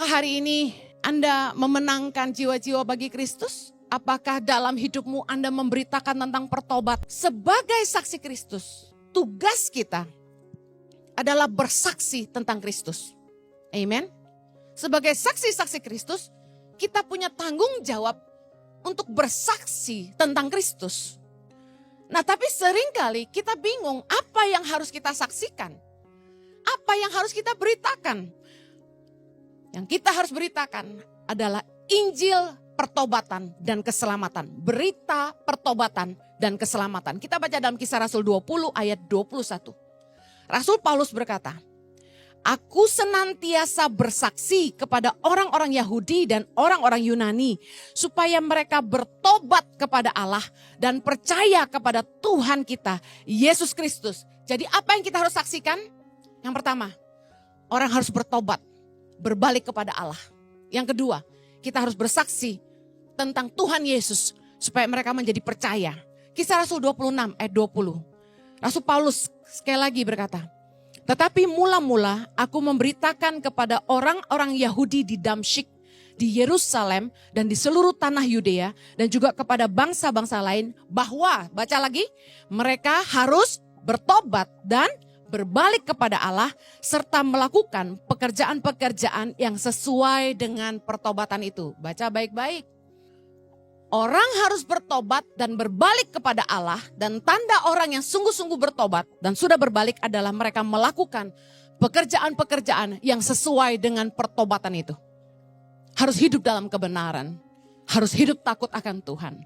Apakah hari ini Anda memenangkan jiwa-jiwa bagi Kristus? Apakah dalam hidupmu Anda memberitakan tentang pertobat? Sebagai saksi Kristus, tugas kita adalah bersaksi tentang Kristus. Amen. Sebagai saksi-saksi Kristus, kita punya tanggung jawab untuk bersaksi tentang Kristus. Nah, tapi seringkali kita bingung apa yang harus kita saksikan. Apa yang harus kita beritakan. Yang kita harus beritakan adalah Injil pertobatan dan keselamatan. Berita pertobatan dan keselamatan. Kita baca dalam Kisah Rasul 20 ayat 21. Rasul Paulus berkata, "Aku senantiasa bersaksi kepada orang-orang Yahudi dan orang-orang Yunani supaya mereka bertobat kepada Allah dan percaya kepada Tuhan kita, Yesus Kristus." Jadi apa yang kita harus saksikan? Yang pertama, orang harus bertobat, berbalik kepada Allah. Yang kedua, kita harus bersaksi tentang Tuhan Yesus supaya mereka menjadi percaya. Kisah Rasul 26 ayat 20. Rasul Paulus sekali lagi berkata, "Tetapi mula-mula aku memberitakan kepada orang-orang Yahudi di Damsyik, di Yerusalem dan di seluruh tanah Yudea dan juga kepada bangsa-bangsa lain bahwa," baca lagi, "mereka harus bertobat dan berbalik kepada Allah serta melakukan pekerjaan-pekerjaan yang sesuai dengan pertobatan itu." Baca baik-baik. Orang harus bertobat dan berbalik kepada Allah, dan tanda orang yang sungguh-sungguh bertobat dan sudah berbalik adalah mereka melakukan pekerjaan-pekerjaan yang sesuai dengan pertobatan itu. Harus hidup dalam kebenaran, harus hidup takut akan Tuhan.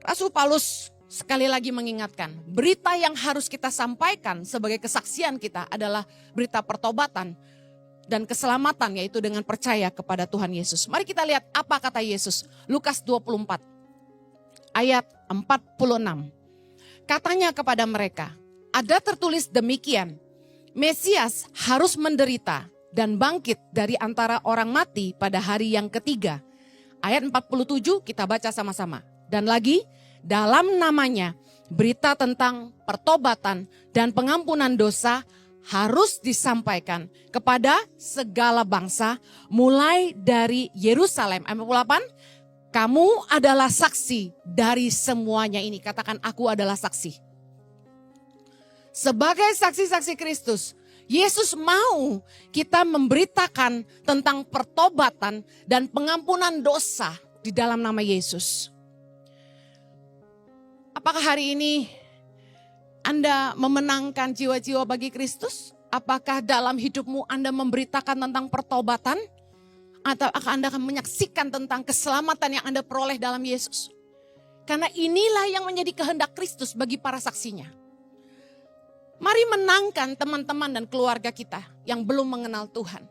Rasul Paulus sekali lagi mengingatkan, berita yang harus kita sampaikan sebagai kesaksian kita adalah berita pertobatan dan keselamatan, yaitu dengan percaya kepada Tuhan Yesus. Mari kita lihat apa kata Yesus. Lukas 24 ayat 46. Katanya kepada mereka, "Ada tertulis demikian, Mesias harus menderita dan bangkit dari antara orang mati pada hari yang ketiga." Ayat 47 kita baca sama-sama. Dan lagi, dalam namanya berita tentang pertobatan dan pengampunan dosa harus disampaikan kepada segala bangsa mulai dari Yerusalem. Ayat 48, "Kamu adalah saksi dari semuanya ini." Katakan, aku adalah saksi. Sebagai saksi-saksi Kristus, Yesus mau kita memberitakan tentang pertobatan dan pengampunan dosa di dalam nama Yesus. Apakah hari ini Anda memenangkan jiwa-jiwa bagi Kristus? Apakah dalam hidupmu Anda memberitakan tentang pertobatan? Atau Anda akan menyaksikan tentang keselamatan yang Anda peroleh dalam Yesus? Karena inilah yang menjadi kehendak Kristus bagi para saksinya. Mari menangkan teman-teman dan keluarga kita yang belum mengenal Tuhan.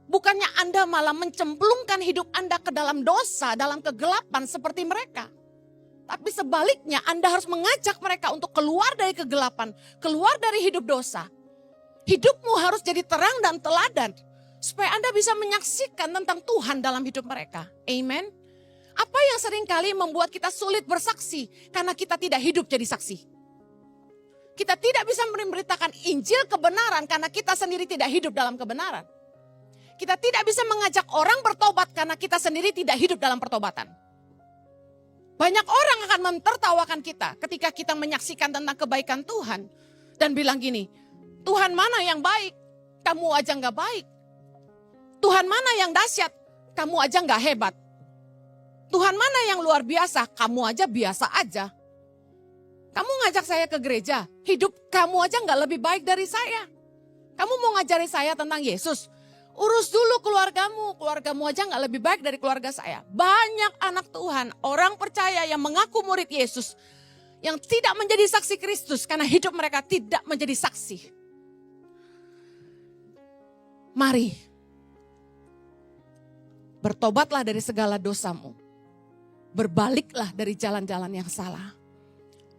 Bukannya Anda malah mencemplungkan hidup Anda ke dalam dosa, dalam kegelapan seperti mereka. Tapi sebaliknya Anda harus mengajak mereka untuk keluar dari kegelapan, keluar dari hidup dosa. Hidupmu harus jadi terang dan teladan supaya Anda bisa menyaksikan tentang Tuhan dalam hidup mereka. Amen. Apa yang seringkali membuat kita sulit bersaksi karena kita tidak hidup jadi saksi. Kita tidak bisa memberitakan Injil kebenaran karena kita sendiri tidak hidup dalam kebenaran. Kita tidak bisa mengajak orang bertobat karena kita sendiri tidak hidup dalam pertobatan. Banyak orang akan mentertawakan kita ketika kita menyaksikan tentang kebaikan Tuhan. Dan bilang gini, "Tuhan mana yang baik? Kamu aja gak baik. Tuhan mana yang dahsyat? Kamu aja gak hebat. Tuhan mana yang luar biasa? Kamu aja biasa aja. Kamu ngajak saya ke gereja, hidup kamu aja gak lebih baik dari saya. Kamu mau ngajari saya tentang Yesus? Urus dulu keluargamu aja gak lebih baik dari keluarga saya." Banyak anak Tuhan, orang percaya yang mengaku murid Yesus, yang tidak menjadi saksi Kristus karena hidup mereka tidak menjadi saksi. Mari, bertobatlah dari segala dosamu. Berbaliklah dari jalan-jalan yang salah.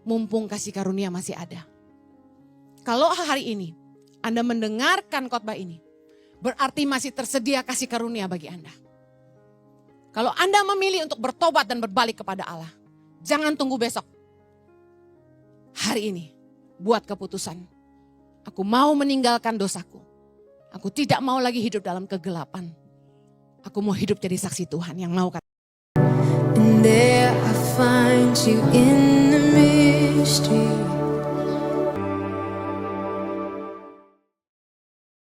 Mumpung kasih karunia masih ada. Kalau hari ini Anda mendengarkan khotbah ini, berarti masih tersedia kasih karunia bagi Anda. Kalau Anda memilih untuk bertobat dan berbalik kepada Allah, jangan tunggu besok. Hari ini, buat keputusan. Aku mau meninggalkan dosaku. Aku tidak mau lagi hidup dalam kegelapan. Aku mau hidup jadi saksi Tuhan yang mau kata. And there I find you in the mystery.